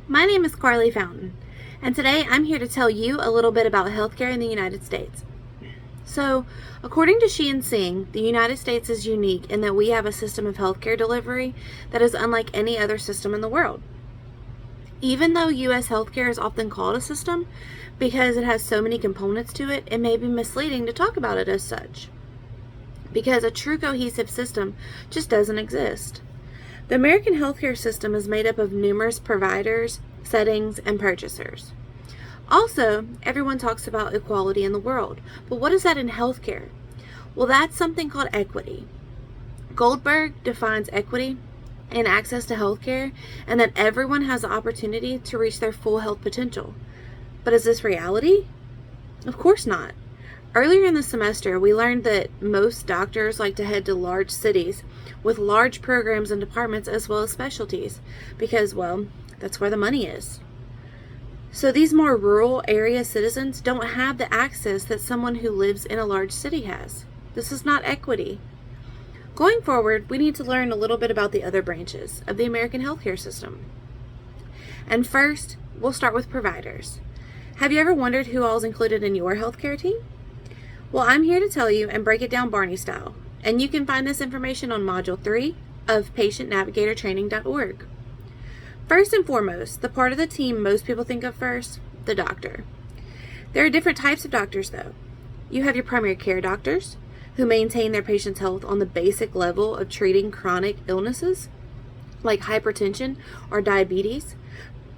My name is Carly Fountain, and today I'm here to tell you a little bit about healthcare in the United States. So, according to Sheehan Singh, the United States is unique in that we have a system of healthcare delivery that is unlike any other system in the world. Even though U.S. healthcare is often called a system because it has so many components to it, it may be misleading to talk about it as such, because a true cohesive system just doesn't exist. The American healthcare system is made up of numerous providers, settings, and purchasers. Also, everyone talks about equality in the world, but what is that in healthcare? Well, that's something called equity. Goldberg defines equity and access to healthcare, and that everyone has the opportunity to reach their full health potential. But is this reality? Of course not. Earlier in the semester, we learned that most doctors like to head to large cities with large programs and departments as well as specialties because, well, that's where the money is. So these more rural area citizens don't have the access that someone who lives in a large city has. This is not equity. Going forward, we need to learn a little bit about the other branches of the American healthcare system. And first, we'll start with providers. Have you ever wondered who all is included in your healthcare team? Well, I'm here to tell you and break it down Barney style, and you can find this information on Module 3 of patientnavigatortraining.org. First and foremost, the part of the team most people think of first, the doctor. There are different types of doctors, though. You have your primary care doctors, who maintain their patient's health on the basic level of treating chronic illnesses, like hypertension or diabetes,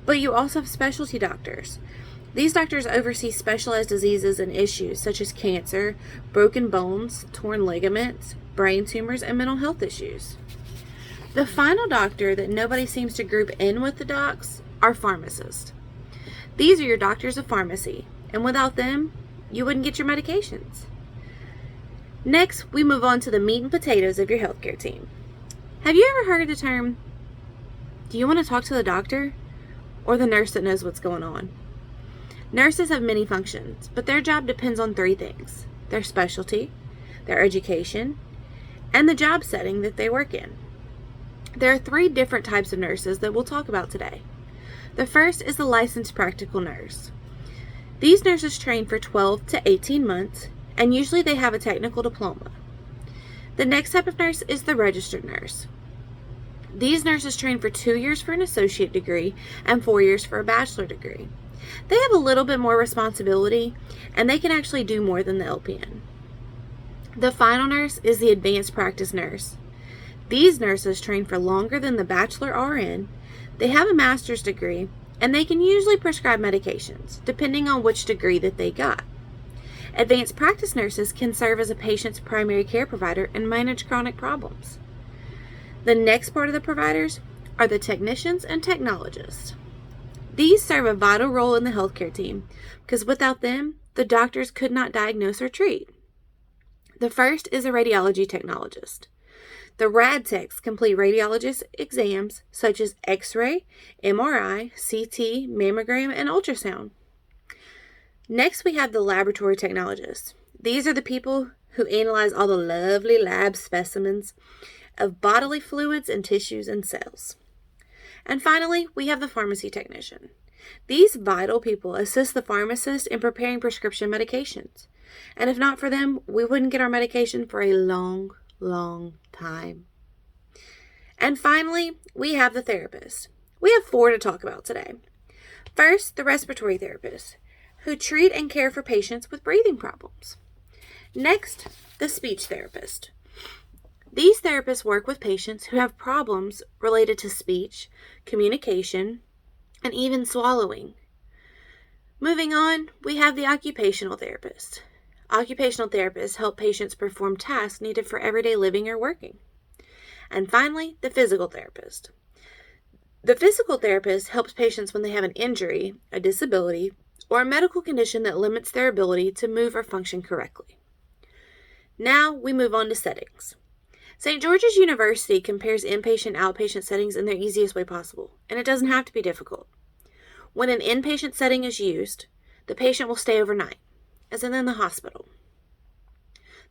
but you also have specialty doctors. These doctors oversee specialized diseases and issues such as cancer, broken bones, torn ligaments, brain tumors, and mental health issues. The final doctor that nobody seems to group in with the docs are pharmacists. These are your doctors of pharmacy, and without them, you wouldn't get your medications. Next, we move on to the meat and potatoes of your healthcare team. Have you ever heard the term, do you want to talk to the doctor or the nurse that knows what's going on? Nurses have many functions, but their job depends on three things: their specialty, their education, and the job setting that they work in. There are three different types of nurses that we'll talk about today. The first is the licensed practical nurse. These nurses train for 12 to 18 months, and usually they have a technical diploma. The next type of nurse is the registered nurse. These nurses train for 2 years for an associate degree and 4 years for a bachelor degree. They have a little bit more responsibility, and they can actually do more than the LPN. The final nurse is the advanced practice nurse. These nurses train for longer than the bachelor RN. They have a master's degree, and they can usually prescribe medications, depending on which degree that they got. Advanced practice nurses can serve as a patient's primary care provider and manage chronic problems. The next part of the providers are the technicians and technologists. These serve a vital role in the healthcare team because without them, the doctors could not diagnose or treat. The first is a radiology technologist. The rad techs complete radiologist exams such as X-ray, MRI, CT, mammogram, and ultrasound. Next, we have the laboratory technologists. These are the people who analyze all the lovely lab specimens of bodily fluids and tissues and cells. And finally, we have the pharmacy technician. These vital people assist the pharmacist in preparing prescription medications. And if not for them, we wouldn't get our medication for a long, long time. And finally, we have the therapist. We have 4 to talk about today. First, the respiratory therapist, who treat and care for patients with breathing problems. Next, the speech therapist. These therapists work with patients who have problems related to speech, communication, and even swallowing. Moving on, we have the occupational therapist. Occupational therapists help patients perform tasks needed for everyday living or working. And finally, the physical therapist. The physical therapist helps patients when they have an injury, a disability, or a medical condition that limits their ability to move or function correctly. Now we move on to settings. St. George's University compares inpatient-outpatient settings in their easiest way possible, and it doesn't have to be difficult. When an inpatient setting is used, the patient will stay overnight, as in the hospital.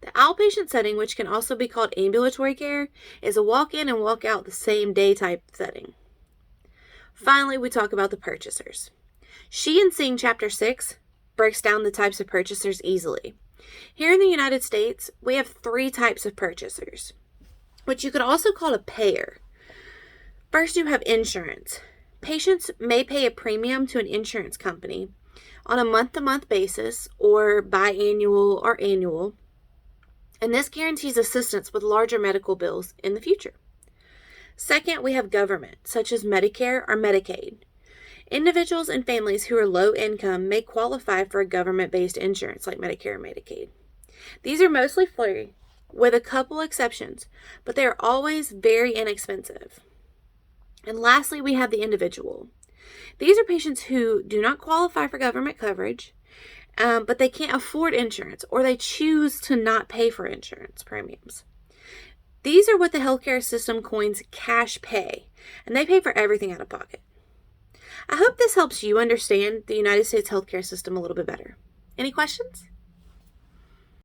The outpatient setting, which can also be called ambulatory care, is a walk-in and walk-out the same day type setting. Finally, we talk about the purchasers. She and Sing Chapter 6 breaks down the types of purchasers easily. Here in the United States, we have 3 types of purchasers, which you could also call a payer. First, you have insurance. Patients may pay a premium to an insurance company on a month-to-month basis or biannual or annual, and this guarantees assistance with larger medical bills in the future. Second, we have government, such as Medicare or Medicaid. Individuals and families who are low income may qualify for a government-based insurance like Medicare and Medicaid. These are mostly free, with a couple exceptions, but they are always very inexpensive. And lastly, we have the individual. These are patients who do not qualify for government coverage, but they can't afford insurance, or they choose to not pay for insurance premiums. These are what the healthcare system coins cash pay, and they pay for everything out of pocket. I hope this helps you understand the United States healthcare system a little bit better. Any questions?